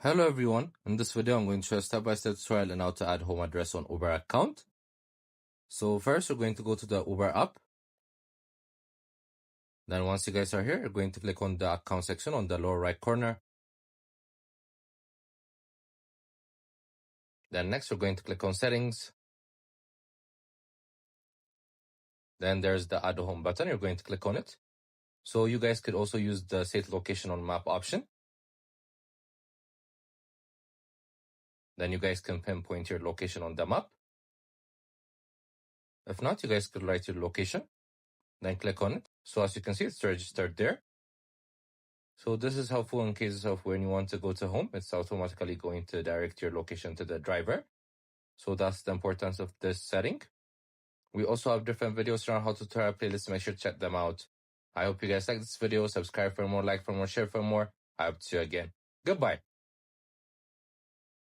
Hello everyone, in this video I'm going to show a step-by-step tutorial on how to add home address on Uber account. So first we're going to go to the Uber app. Then once you guys are here, you're going to click on the account section on the lower right corner. Then next we're going to click on settings. Then there's the add home button, you're going to click on it. So you guys could also use the set location on map option. Then you guys can pinpoint your location on the map. If not, you guys could write your location, then click on it. So as you can see, it's registered there. So this is helpful in cases of when you want to go to home, it's automatically going to direct your location to the driver. So that's the importance of this setting. We also have different videos around how to tutorial playlists. Make sure to check them out. I hope you guys like this video. Subscribe for more, like for more, share for more. I hope to see you again. Goodbye.